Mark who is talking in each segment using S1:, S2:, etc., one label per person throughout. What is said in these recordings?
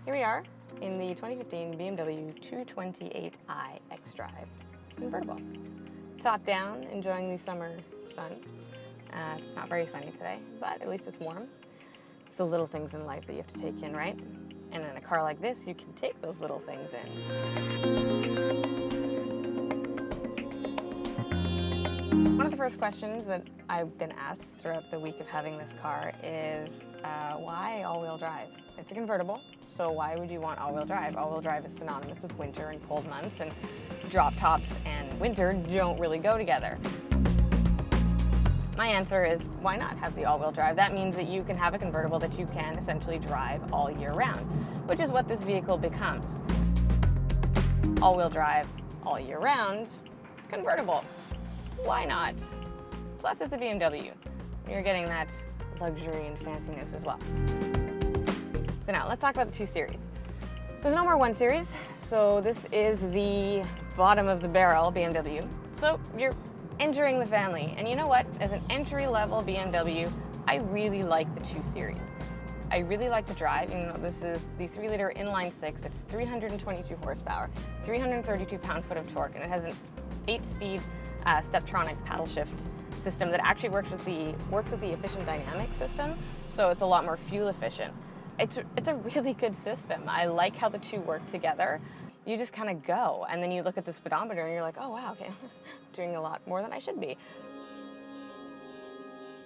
S1: Here we are in the 2015 BMW 228i xDrive convertible. Top down, enjoying the summer sun. It's not very sunny today, but at least it's warm. It's the little things in life that you have to take in, right? And in a car like this, you can take those little things in. One of the first questions that I've been asked throughout the week of having this car is, why all-wheel drive? It's a convertible, so why would you want all-wheel drive? All-wheel drive is synonymous with winter and cold months, and drop tops and winter don't really go together. My answer is, why not have the all-wheel drive? That means that you can have a convertible that you can essentially drive all year round, which is what this vehicle becomes. All-wheel drive all year round, convertible. Why not? Plus, it's a BMW. You're getting that luxury and fanciness as well. So now, let's talk about the 2 Series. There's no more 1 Series, so this is the bottom of the barrel BMW. So you're entering the family, and you know what? As an entry-level BMW, I really like the 2 Series. I really like the drive, even though this is the 3-liter inline-6. It's 322 horsepower, 332 pound-foot of torque, and it has an 8-speed Steptronic paddle shift system that actually works with the efficient dynamic system, so it's a lot more fuel efficient. It's a really good system. I like how the two work together. You just kind of go, and then you look at the speedometer and you're like, oh wow, okay, doing a lot more than I should be.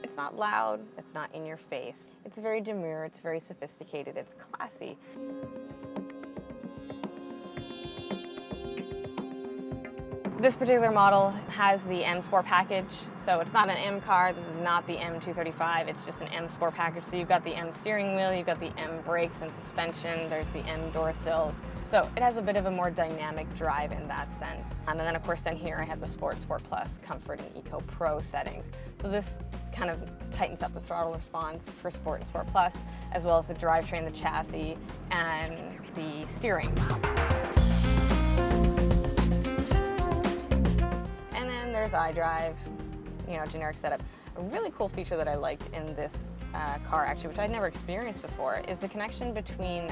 S1: It's not loud, it's not in your face. It's very demure, it's very sophisticated, it's classy. This particular model has the M Sport package, so it's not an M car. This is not the M235, it's just an M Sport package. So you've got the M steering wheel, you've got the M brakes and suspension, there's the M door sills. So it has a bit of a more dynamic drive in that sense. And then of course down here I have the Sport Plus, Comfort, and Eco Pro settings. So this kind of tightens up the throttle response for Sport and Sport Plus, as well as the drivetrain, the chassis, and the steering. There's xDrive, generic setup. A really cool feature that I liked in this car, actually, which I'd never experienced before, is the connection between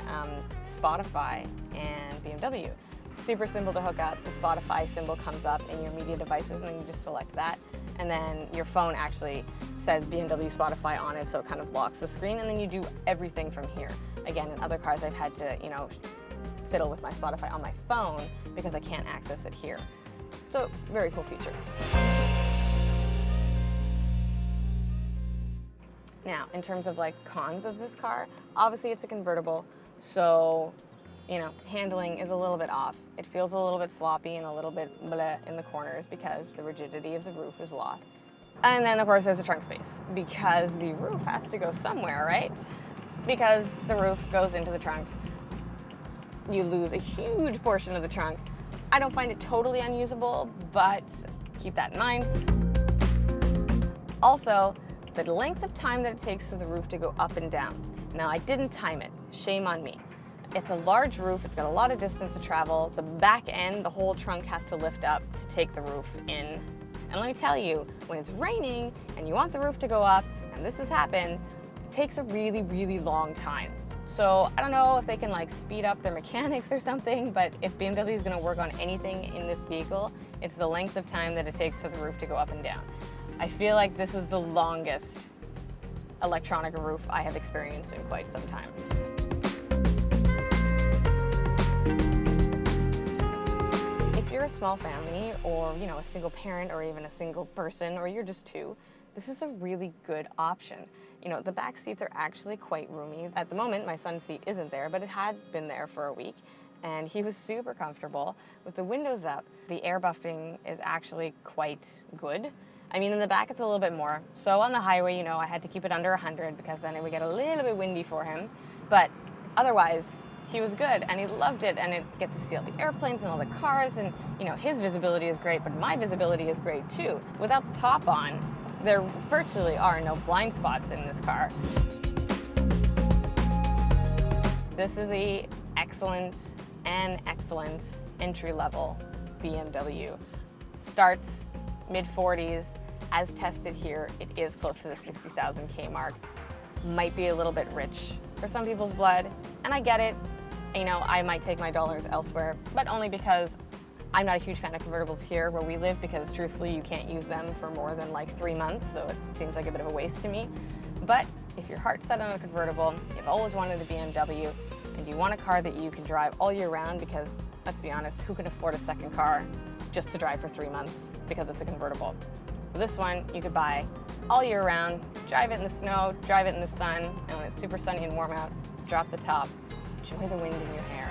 S1: Spotify and BMW. Super simple to hook up. The Spotify symbol comes up in your media devices, and then you just select that. And then your phone actually says BMW Spotify on it, so it kind of locks the screen, and then you do everything from here. Again, in other cars, I've had to, fiddle with my Spotify on my phone because I can't access it here. So, very cool feature. Now, in terms of cons of this car, obviously it's a convertible, so, handling is a little bit off. It feels a little bit sloppy and a little bit bleh in the corners because the rigidity of the roof is lost. And then, of course, there's a trunk space because the roof has to go somewhere, right? Because the roof goes into the trunk. You lose a huge portion of the trunk. I don't find it totally unusable, but keep that in mind. Also, the length of time that it takes for the roof to go up and down. Now, I didn't time it. Shame on me. It's a large roof. It's got a lot of distance to travel. The back end, the whole trunk has to lift up to take the roof in. And let me tell you, when it's raining and you want the roof to go up, and this has happened, it takes a really, really long time. So I don't know if they can speed up their mechanics or something, but if BMW is going to work on anything in this vehicle, it's the length of time that it takes for the roof to go up and down. I feel like this is the longest electronic roof I have experienced in quite some time. If you're a small family, or a single parent, or even a single person, or you're just two, this is a really good option. The back seats are actually quite roomy. At the moment, my son's seat isn't there, but it had been there for a week, and he was super comfortable. With the windows up, the air buffing is actually quite good. In the back it's a little bit more. So on the highway, I had to keep it under 100 because then it would get a little bit windy for him. But otherwise, he was good, and he loved it, and it gets to see all the airplanes and all the cars, and his visibility is great, but my visibility is great too. Without the top on, there virtually are no blind spots in this car. This is an excellent entry-level BMW. Starts mid-40s. As tested here, it is close to the 60,000 K mark. Might be a little bit rich for some people's blood, and I get it. I might take my dollars elsewhere, but only because I'm not a huge fan of convertibles here where we live, because truthfully you can't use them for more than like 3 months, so it seems like a bit of a waste to me. But if your heart's set on a convertible, you've always wanted a BMW, and you want a car that you can drive all year round, because let's be honest, who can afford a second car just to drive for 3 months because it's a convertible? So this one you could buy all year round, drive it in the snow, drive it in the sun, and when it's super sunny and warm out, drop the top, enjoy the wind in your hair.